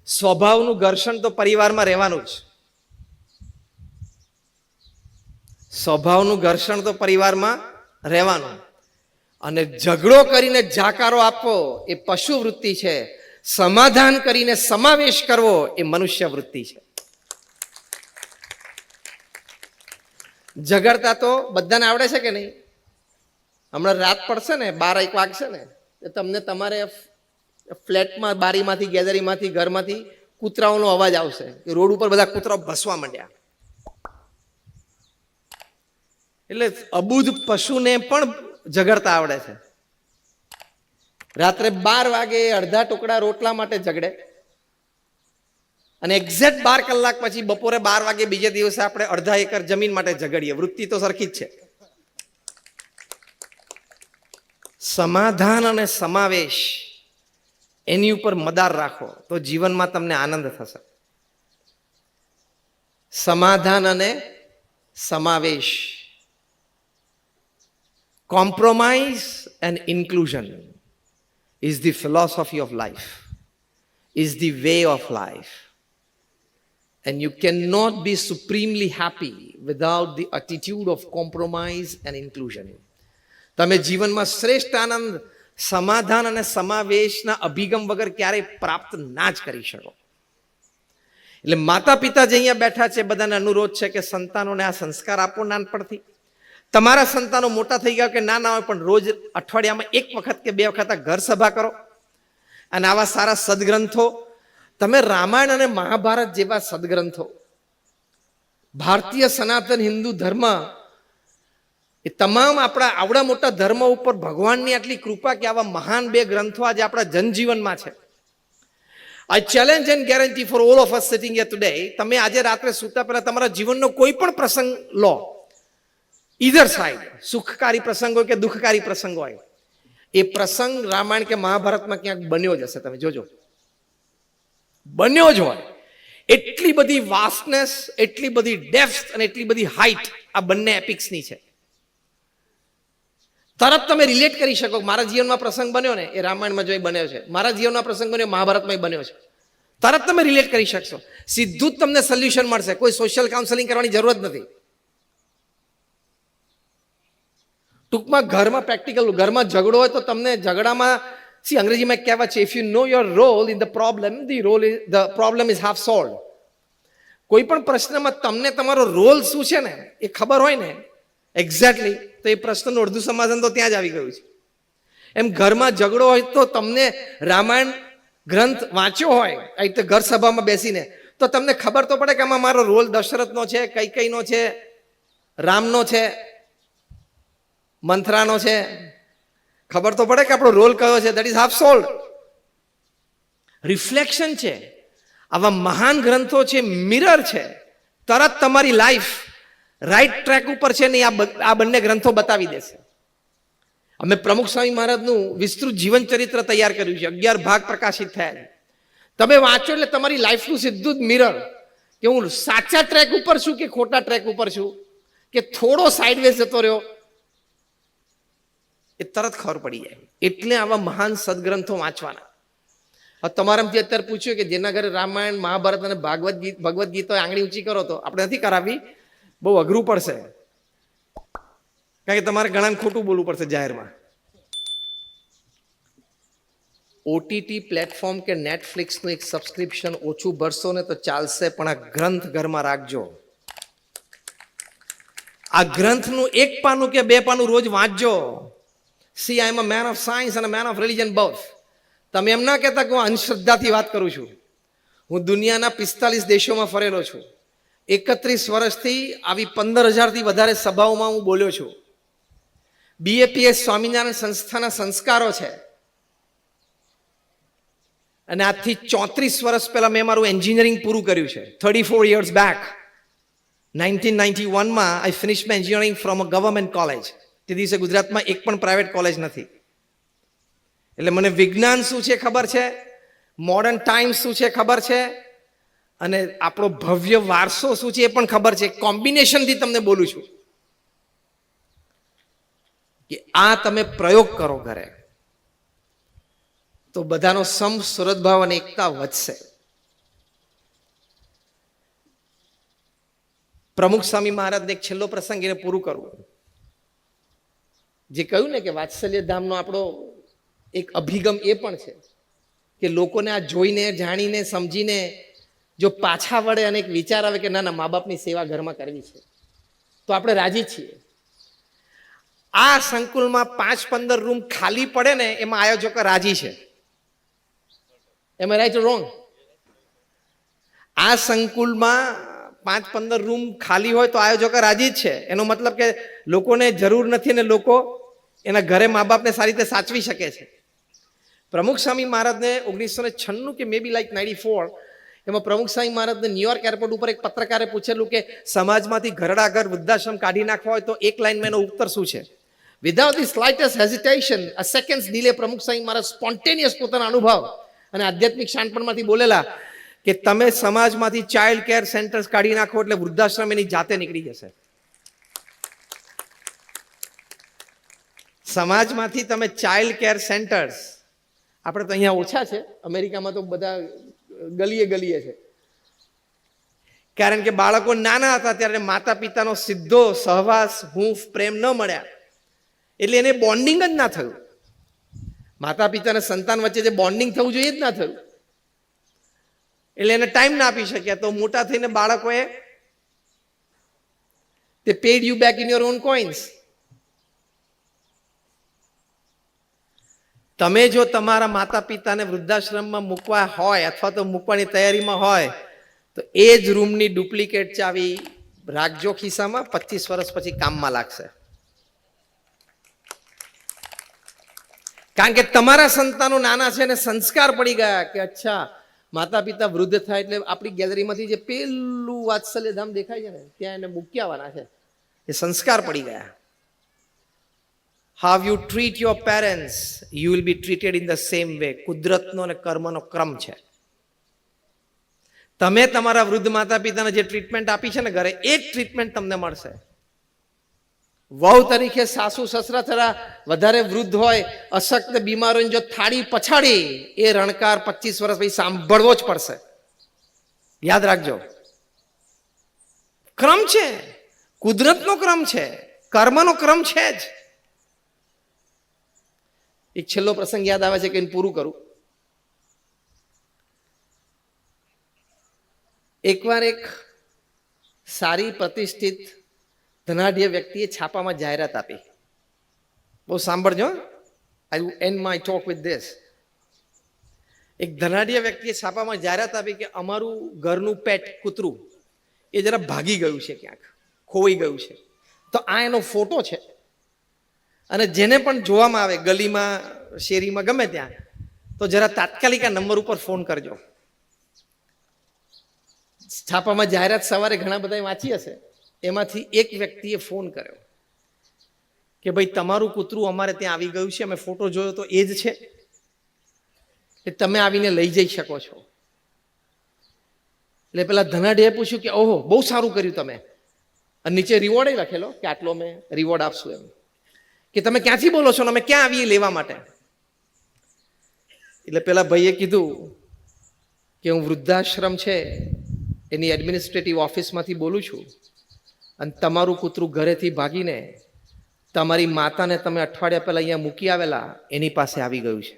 સ્વભાવનું ઘર્ષણ તો પરિવારમાં રહેવાનું જ. સ્વભાવનું ઘર્ષણ તો પરિવારમાં રહેવાનું. અને ઝઘડો કરીને જાકારો આપવો એ પશુ વૃત્તિ છે. સમાધાન કરીને સમાવેશ કરવો એ મનુષ્ય વૃત્તિ છે. ઝઘડતા તો બધાને આવડે છે કે નહીં? હમણાં રાત પડશે ને, 12-1 વાગશે ને, તમને તમારે ફ્લેટમાં બારીમાંથી, ગેલેરીમાંથી, ઘરમાંથી કૂતરાઓનો અવાજ આવશે. રોડ ઉપર બધા કૂતરાઓ ભસવા માંડ્યા. એટલે અબુધ પશુને પણ ઝઘડતા આવડે છે. રાત્રે 12 વાગે અડધા ટુકડા રોટલા માટે ઝઘડે અને એક્ઝેક્ટ 12 કલાક પછી બપોરે 12 વાગે બીજે દિવસે આપણે અડધા એકર જમીન માટે ઝઘડીએ. વૃત્તિ તો સરખી જ છે. સમાધાન અને સમાવેશ એની ઉપર મદાર રાખો તો જીવનમાં તમને આનંદ થશે. સમાધાન અને સમાવેશ, compromise and inclusion is the philosophy of life, is the way of life, and you cannot be supremely happy without the attitude of compromise and inclusion. તમે જીવનમાં શ્રેષ્ઠ આનંદ સમાધાન અને સમાવેશના અભિગમ વગર ક્યારેય પ્રાપ્ત ના જ કરી શકો. એટલે માતા પિતા જે અહીંયા બેઠા છે બધાને અનુરોધ છે કે સંતાનોને આ સંસ્કાર આપો નાનપણથી. તમારા સંતાનો મોટા થઈ ગયા કે ના હોય પણ રોજ અઠવાડિયામાં 1 વખત કે 2 વખત ઘર સભા કરો અને આવા સારા સદગ્રંથો, તમે રામાયણ અને મહાભારત જેવા સદગ્રંથો, ભારતીય સનાતન હિન્દુ ધર્મ, એ તમામ આપણા આવડા મોટા ધર્મ ઉપર ભગવાનની આટલી કૃપા કે આવા મહાન 2 ગ્રંથો આજે આપણા જનજીવનમાં છે. I challenge and guarantee for all of us sitting here today, તમે આજે રાત્રે સૂતા પહેલા તમારા જીવનનો કોઈ પણ પ્રસંગ લો, ઈધર સાઈડ, સુખકારી પ્રસંગ હોય કે દુઃખકારી પ્રસંગ હોય, એ પ્રસંગ રામાયણ કે મહાભારતમાં ક્યાંક બન્યો જ હશે. તમે જોજો, બન્યો જ હોય. એટલી બધી વાસ્ટનેસ, એટલી બધી ડેપ્થ અને એટલી બધી હાઈટ આ બંને એપિક્સની છે. તરત તમે રિલેટ કરી શકો. મારા જીવનમાં પ્રસંગ બન્યો ને એ રામાયણમાં જોઈ બન્યો છે, મારા જીવનમાં પ્રસંગ બન્યો મહાભારતમાં બન્યો છે. તરત તમે રિલેટ કરી શકશો. સીધું જ તમને સોલ્યુશન મળશે. કોઈ સોશિયલ કાઉન્સેલિંગ કરવાની જરૂર જ નથી. ટૂંકમાં ઘરમાં પ્રેક્ટિકલ, ઘરમાં ઝઘડો હોય તો તમને ઝઘડામાં અંગ્રેજીમાં એક કહેવત છે, if you know your role in the problem is half solved. કોઈ પણ પ્રશ્નમાં તમને તમારો રોલ શું છે ને એ ખબર હોય ને એક્ઝેક્ટલી, તો એ પ્રશ્નનું અડધું સમાધાન તો ત્યાં જ આવી ગયું છે. એમ ઘરમાં ઝઘડો હોય તો તમને રામાયણ ગ્રંથ વાંચ્યો હોય આ રીતે ઘર સભામાં બેસીને, તો તમને ખબર તો પડે કે આમાં મારો રોલ દશરથનો છે, કૈકેયીનો છે, રામનો છે, મંથરાનો છે. ખબર તો પડે કે આપણો રોલ કયો છે. That is half sold. Reflection છે. આવા મહાન ગ્રંથો છે, મિરર છે. તરત તમારી લાઈફ રાઈટ ટ્રેક ઉપર છે ને આ બંને ગ્રંથો બતાવી દેશે. અમે પ્રમુખ સ્વામી મહારાજનું વિસ્તૃત જીવન ચરિત્ર તૈયાર કર્યું છે. 11 ભાગ પ્રકાશિત થયા છે. તમે વાંચો એટલે તમારી લાઈફનું સીધું જ મિરર, કે હું સાચા ટ્રેક ઉપર છું કે ખોટા ટ્રેક ઉપર છું, કે થોડો સાઇડવેઝ જતો રહ્યો, એ તરત ખબર પડી જાય. એટલે આવા મહાન સદગ્રંથો વાંચવાના. તમારામાંથી અત્યારે પૂછ્યું કે જેના ઘરે રામાયણ, મહાભારત અને ભગવદ્ ગીતા આંગળી ઊંચી કરો તો આપણે નથી કરાવી, બહુ અઘરું પડશે. કારણ કે તમારે ઘણાને ખોટું બોલવું પડશે જાહેરમાં. ઓટીટી પ્લેટફોર્મ કે નેટફ્લિક્સનું એક સબસ્ક્રિપ્શન ઓછું ભરશો ને તો ચાલશે, પણ આ ગ્રંથ ઘરમાં રાખજો. આ ગ્રંથનું 1 પાનું કે 2 પાનું રોજ વાંચજો. See, I am a man of science and a man of religion both. તમે એમ ના કહેતા કે હું અંધશ્રદ્ધાથી વાત કરું છું. હું દુનિયાના 45 દેશોમાં ફરેલો છું. 31 વર્ષથી આવી 15,000થી વધારે સભાઓમાં હું બોલ્યો છું. BAPS સ્વામિનારાયણ સંસ્થાના સંસ્કારો છે. અને આજથી 34 વર્ષ પહેલા મેં મારું એન્જિનિયરિંગ પૂરું કર્યું છે. 34 years back, 1991માં I finished my engineering from a government college. તે દિવસે ગુજરાતમાં એક પણ પ્રાઇવેટ કોલેજ નથી. એટલે મને વિજ્ઞાન શું છે ખબર છે, મોડર્ન ટાઈમ્સ શું છે ખબર છે, અને આપણો ભવ્ય વારસો શું છે એ પણ ખબર છે. કોમ્બિનેશનથી તમને બોલું છું કે આ તમે પ્રયોગ કરો ઘરે તો બધાનો સમ સુરતભાવ અને એકતા વધશે. પ્રમુખ સ્વામી મહારાજને એક છેલ્લો પ્રસંગ એને પૂરું કરવું. જે કહ્યું ને કે વાત્સલ્ય ધામનો આપણો એક અભિગમ એ પણ છે કે લોકોને આ જોઈને જાણીને સમજીને જો પાછા વળે અને એક વિચાર આવે કે ના ના મા બાપની સેવા ઘરમાં કરવી છે તો આપણે રાજી છીએ. આ સંકુલમાં 5-15 રૂમ ખાલી પડે ને એમાં આયોજકો રાજી છે. એમ રાઈટ રોંગ? આ સંકુલમાં 5-15 રૂમ ખાલી હોય તો આયોજકો રાજી જ છે. એનો મતલબ કે લોકોને જરૂર નથી ને લોકો એના ઘરે મા બાપને સારી રીતે સાચવી શકે છે. પ્રમુખ સ્વામી મહારાજને 1996 કે મે બી લાઈક 94 એમાં પ્રમુખ સ્વામી મહારાજને ન્યુયોર્ક એરપોર્ટ ઉપર એક પત્રકારે પૂછેલું કે સમાજમાંથી ઘરડા ઘર વૃદ્ધાશ્રમ કાઢી નાખવા હોય તો એક લાઈનમાં એનો ઉત્તર શું છે? Without the slightest hesitation, a seconds delay Pramukh Swami Maharaj spontaneous પોતાના અનુભવ અને આધ્યાત્મિક શાણપણમાંથી બોલેલા કે તમે સમાજમાંથી ચાઇલ્ડ કેર સેન્ટર્સ કાઢી નાખો એટલે વૃદ્ધાશ્રમ એની જાતે નીકળી જશે. સમાજમાંથી તમે ચાઇલ્ડ કેર સેન્ટર્સ, આપણે તો અહીંયા ઓછા છે, અમેરિકામાં તો બધા ગલીએ ગલીએ છે. કારણ કે બાળકો નાના હતા ત્યારે માતા પિતાનો સીધો સહવાસ, હૂંફ, પ્રેમ ન મળ્યા એટલે એને બોન્ડિંગ જ ના થયું. માતા પિતા અને સંતાન વચ્ચે જે બોન્ડિંગ થવું જોઈએ જ ના થયું એટલે એને ટાઈમ ના આપી શક્યા. તો મોટા થઈને બાળકોએ તે paid you back in your own coins. તમે જો તમારા માતા પિતાને વૃદ્ધાશ્રમમાં મૂકવા હોય અથવા તો મૂકવાની તૈયારીમાં હોય તો એ જ રૂમની ડુપ્લિકેટ ચાવી રાખજો ખિસ્સામાં, 25 વર્ષ પછી કામમાં લાગશે. કારણ કે તમારા સંતાનો નાના છે અને સંસ્કાર પડી ગયા કે અચ્છા માતા પિતા વૃદ્ધ થાય એટલે આપણી ગેલેરીમાંથી જે પેલું વાત્સલ્ય ધામ દેખાય છે ને ત્યાં એને મૂકી આવવાના છે. એ સંસ્કાર પડી ગયા. How you treat your parents, you will be treated in the same way. કુદરતનો અને કર્મનો ક્રમ છે. તમે તમારા વૃદ્ધ માતા પિતાને જે ટ્રીટમેન્ટ આપી છે ને ઘરે એ જ ટ્રીટમેન્ટ તમને મળશે. વહુ તરીકે સાસુ સસરા થરા વધારે વૃદ્ધ હોય, અશક્ત બીમાર હોય, જો થાળી પછાડી એ રણકાર 25 વર્ષ પછી સાંભળવો જ પડશે. યાદ રાખજો, ક્રમ છે, કુદરતનો ક્રમ છે, કર્મનો ક્રમ છે જ. એક છેલ્લો પ્રસંગ યાદ આવે છે કે પૂરું કરું. એકવાર એક સારી પ્રતિષ્ઠિત ધનાઢ્ય વ્યક્તિએ છાપામાં જાહેરાત આપી. બહુ સાંભળજો, I will and my talk with this. એક ધનાઢ્ય વ્યક્તિએ છાપામાં જાહેરાત આપી કે અમારું ઘરનું પેટ કૂતરું એ જરા ભાગી ગયું છે, ક્યાંક ખોવાઈ ગયું છે. તો આ એનો ફોટો છે અને જેને પણ જોવામાં આવે ગલીમાં શેરીમાં ગમે ત્યાં તો જરા તાત્કાલિક આ નંબર ઉપર ફોન કરજો. છાપામાં જાહેરાત સવારે ઘણા બધા વાંચી હશે. એમાંથી એક વ્યક્તિએ ફોન કર્યો કે ભાઈ તમારું કૂતરું અમારે ત્યાં આવી ગયું છે, અમે ફોટો જોયો તો એ જ છે, એ તમે આવીને લઈ જઈ શકો છો. એટલે પેલા ધનાઢ્યએ પૂછ્યું કે ઓહો બહુ સારું કર્યું તમે, અને નીચે રિવોર્ડ લખેલો કે આટલો અમે રિવોર્ડ આપશું. એમ કે તમે ક્યાંથી બોલો છો ને અમે ક્યાં આવીએ લેવા માટે? એટલે પેલા ભાઈએ કીધું કે હું વૃદ્ધાશ્રમ છે એની એડમિનિસ્ટ્રેટિવ ઓફિસમાંથી બોલું છું અને તમારું કૂતરું ઘરેથી ભાગીને તમારી માતાને તમે અઠવાડિયા પહેલા અહીંયા મૂકી આવેલા એની પાસે આવી ગયું છે.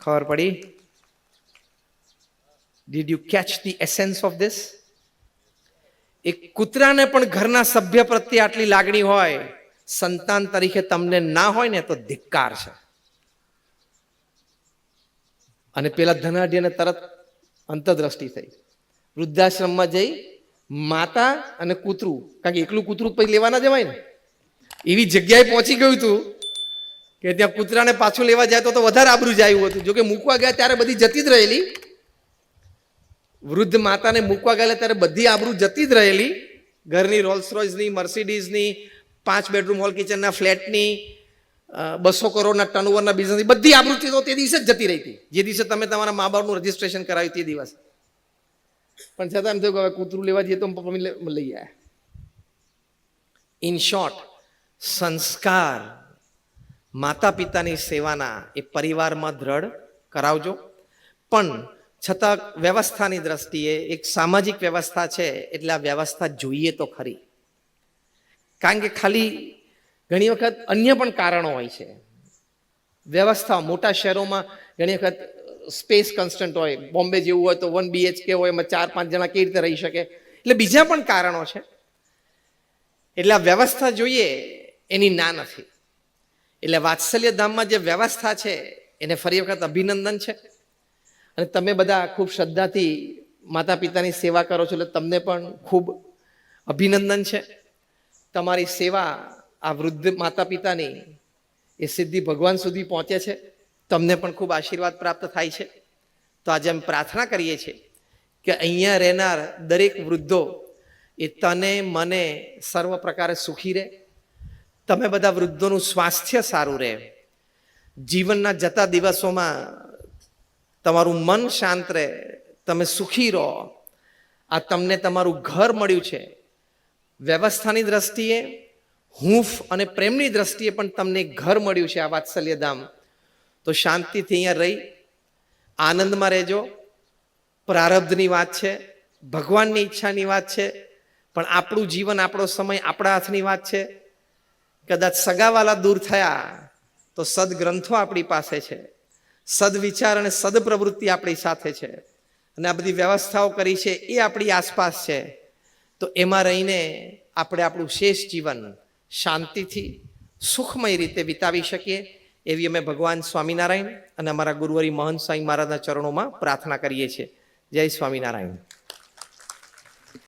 ખબર પડી? Did you catch the essence of this? એક કૂતરાને પણ ઘરના સભ્ય પ્રત્યે આટલી લાગણી હોય, સંતાન તરીકે તમને ના હોય ને તો ધિક્કાર છે. અને પેલા ધનાઢ્યને તરત અંતરદ્રષ્ટિ થઈ. વૃદ્ધાશ્રમમાં જઈ માતા અને કૂતરું, કારણ કે એકલું કૂતરું પછી લેવા ના જવાય ને, એવી જગ્યાએ પહોંચી ગયું હતું કે ત્યાં કૂતરાને પાછું લેવા જાય તો વધારે આબરૂ જાય એવું હતું. જોકે મૂકવા ગયા ત્યારે બધી જતી જ રહેલી, વૃદ્ધ માતાને મૂકવા ગયેલા ત્યારે બધી આબરૂ જતી જ રહેલી. ઘરની રોલ્સ રોયસની, મર્સિડીઝની, 5 બેડરૂમ હોલ કિચનના ફ્લેટની, 200 કરોડના ટર્નઓવરના બિઝનેસની બધી આબરૂ તો તે દિવસે જ જતી રહી હતી, જે દિવસે તમે તમારા મા બાપનું રજીસ્ટ્રેશન કરાવ્યું તે દિવસ. પણ છતાં એમ થયું કે હવે કૂતરું લેવા જઈએ તો પપ્પા લઈ આવ્યા. ઇન શોર્ટ, સંસ્કાર માતા પિતાની સેવાના એ પરિવારમાં દ્રઢ કરાવજો. પણ છતાં વ્યવસ્થાની દ્રષ્ટિએ એક સામાજિક વ્યવસ્થા છે એટલે આ વ્યવસ્થા જોઈએ તો ખરી. કારણ કે ખાલી ઘણી વખત અન્ય પણ કારણો હોય છે. વ્યવસ્થા મોટા શહેરોમાં ઘણી વખત સ્પેસ કન્સ્ટન્ટ હોય. બોમ્બે જેવું હોય તો 1 BHK હોય, એમાં 4-5 જણા કેવી રીતે રહી શકે, એટલે બીજા પણ કારણો છે. એટલે આ વ્યવસ્થા જોઈએ એની ના નથી. એટલે વાત્સલ્ય ધામમાં જે વ્યવસ્થા છે એને ફરી વખત અભિનંદન છે. અને તમે બધા ખૂબ શ્રદ્ધાથી માતા પિતાની સેવા કરો છો એટલે તમને પણ ખૂબ અભિનંદન છે. તમારી સેવા આ વૃદ્ધ માતા પિતાની એ સિદ્ધિ ભગવાન સુધી પહોંચે છે. તમને પણ ખૂબ આશીર્વાદ પ્રાપ્ત થાય છે. તો આજે અમે પ્રાર્થના કરીએ છીએ કે અહીંયા રહેનાર દરેક વૃદ્ધો એ તને મને સર્વ પ્રકારે સુખી રહે. તમે બધા વૃદ્ધોનું સ્વાસ્થ્ય સારું રહે. જીવનના જતા દિવસોમાં તમારું મન શાંત રહે, તમે સુખી રહો. આ તમને તમારું ઘર મળ્યું છે. વ્યવસ્થાની દ્રષ્ટિએ, હૂંફ અને પ્રેમની દ્રષ્ટિએ પણ તમને ઘર મળ્યું છે આ વાત્સલ્ય ધામ. તો શાંતિથી અહીંયા રહી આનંદમાં રહેજો. પ્રારબ્ધની વાત છે, ભગવાનની ઈચ્છાની વાત છે, પણ આપણું જીવન, આપણો સમય આપણા હાથની વાત છે. કદાચ સગાવાલા દૂર થયા તો સદગ્રંથો આપણી પાસે છે, સદવિચાર અને સદપ્રવૃત્તિ આપણી સાથે છે, અને આ બધી વ્યવસ્થાઓ કરી છે એ આપણી આસપાસ છે. તો એમાં રહીને આપણે આપણું શેષ જીવન શાંતિથી સુખમય રીતે વિતાવી શકીએ એવી અમે ભગવાન સ્વામિનારાયણ અને અમારા ગુરુવરી મહંત સ્વામી મહારાજના ચરણોમાં પ્રાર્થના કરીએ છીએ. જય સ્વામિનારાયણ.